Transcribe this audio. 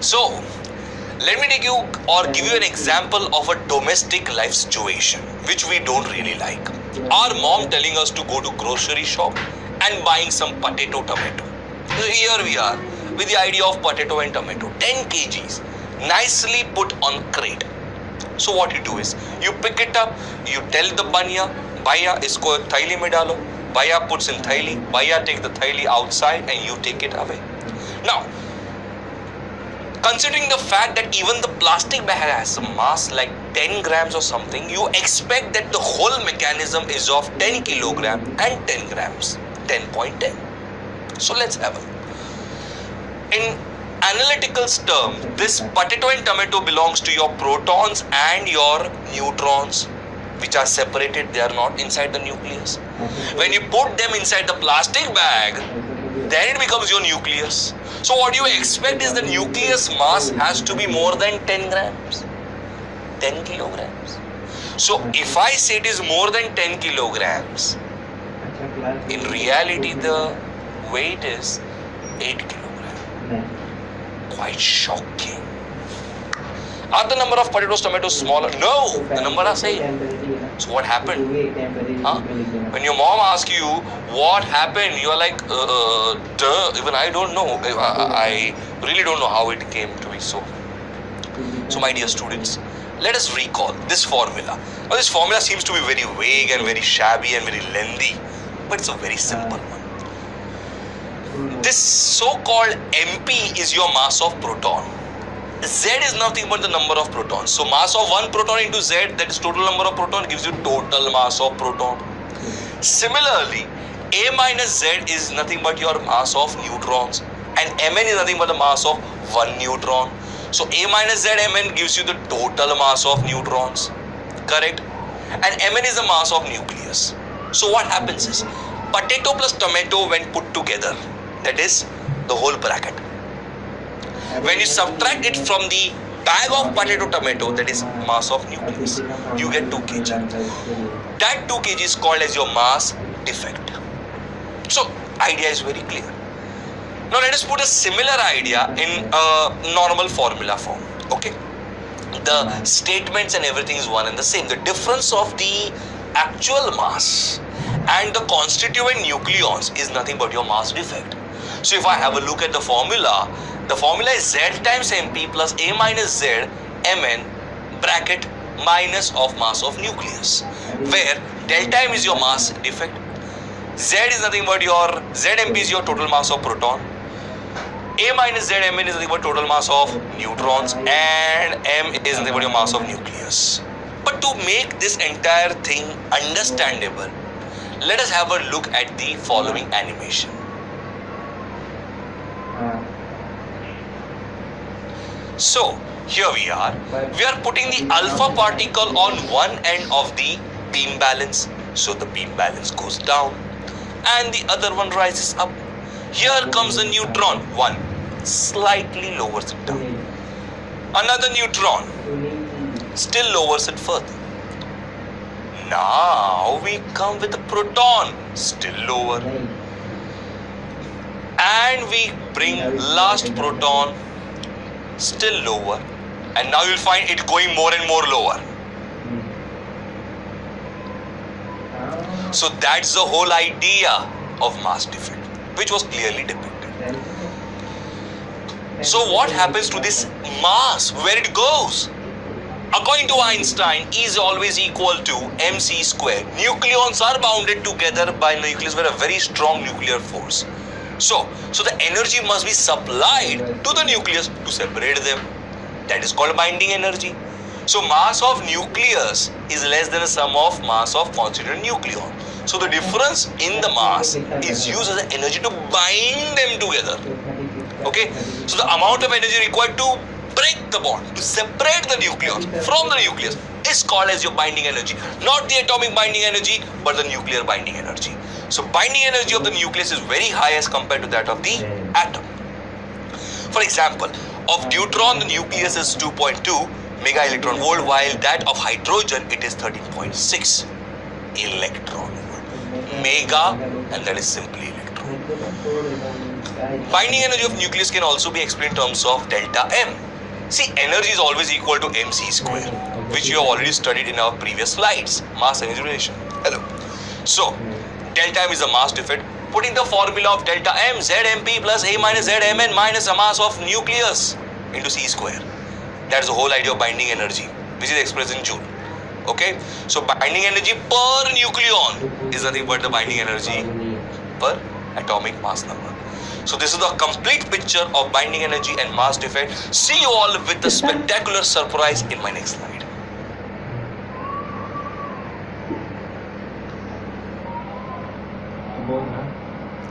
So, let me take you or give you an example of a domestic life situation which we don't really like. Our mom telling us to go to grocery shop and buying some potato tomato. So here we are with the idea of potato and tomato, 10 kgs, nicely put on crate. So what you do is, you pick it up, you tell the banya, bhaiya isko thaili mein dalo. Bhaiya puts in thaili, bhaiya take the thaili outside and you take it away. Now, considering the fact that even the plastic bag has a mass like 10 grams or something, you expect that the whole mechanism is of 10 kilogram and 10 grams, 10.10. So let's have a look. In analytical terms, this potato and tomato belongs to your protons and your neutrons, which are separated. They are not inside the nucleus. When you put them inside the plastic bag, then it becomes your nucleus. So what you expect is the nucleus mass has to be more than 10 grams, 10 kilograms. So if I say it is more than 10 kilograms, in reality the weight is 8 kilograms. Quite shocking. Are the number of potatoes, tomatoes smaller? No, the number are same. So what happened? When your mom asks you what happened, you are like, duh, even I don't know. I really don't know how it came to be so. So my dear students, let us recall this formula. Now this formula seems to be very vague and very shabby and very lengthy, but it's a very simple one. This so-called MP is your mass of proton. Z is nothing but the number of protons. So mass of one proton into Z, that is total number of proton, gives you total mass of proton. Similarly, A minus Z is nothing but your mass of neutrons, and Mn is nothing but the mass of one neutron. So A minus Z Mn gives you the total mass of neutrons, correct? And Mn is the mass of nucleus. So what happens is, potato plus tomato when put together, that is the whole bracket. When you subtract it from the bag of potato tomato, that is mass of nucleus, you get 2 kg. That 2 kg is called as your mass defect. So idea is very clear. Now let us put a similar idea in a normal formula form. Okay, the statements and everything is one and the same. The difference of the actual mass and the constituent nucleons is nothing but your mass defect. So if I have a look at the formula is Z times MP plus A minus Z Mn bracket minus of mass of nucleus, where delta M is your mass defect, Z is nothing but your ZMP is your total mass of proton, A minus ZMN is nothing but total mass of neutrons, and M is nothing but your mass of nucleus. But to make this entire thing understandable, let us have a look at the following animation. So here we are putting the alpha particle on one end of the beam balance. So the beam balance goes down and the other one rises up. Here comes the neutron, one slightly lowers it down. Another neutron still lowers it further. Now we come with the proton, still lower. And we bring last proton, still lower, and now you'll find it going more and more lower. So that's the whole idea of mass defect, which was clearly depicted. So what happens to this mass, where it goes? According to Einstein, E is always equal to mc squared. Nucleons are bounded together by nucleus with a very strong nuclear force. So the energy must be supplied to the nucleus to separate them. That is called binding energy. So mass of nucleus is less than the sum of mass of constituent nucleon. So the difference in the mass is used as the energy to bind them together. Okay. So the amount of energy required to break the bond, to separate the nucleons from the nucleus, is called as your binding energy. Not the atomic binding energy, but the nuclear binding energy. So binding energy of the nucleus is very high as compared to that of the atom. For example, of deuteron, the nucleus is 2.2 mega electron volt, while that of hydrogen, it is 13.6 electron volt. Mega, and that is simply electron. Binding energy of nucleus can also be explained in terms of delta M. See, energy is always equal to mc square, which you have already studied in our previous slides. Mass energy relation. Hello. So, delta M is the mass defect. Putting the formula of delta M, Zmp plus A minus Zmn minus the mass of nucleus into c square. That is the whole idea of binding energy, which is expressed in Joule. Okay? So, binding energy per nucleon is nothing but the binding energy per atomic mass number. So this is the complete picture of binding energy and mass defect. See you all with the spectacular surprise in my next slide.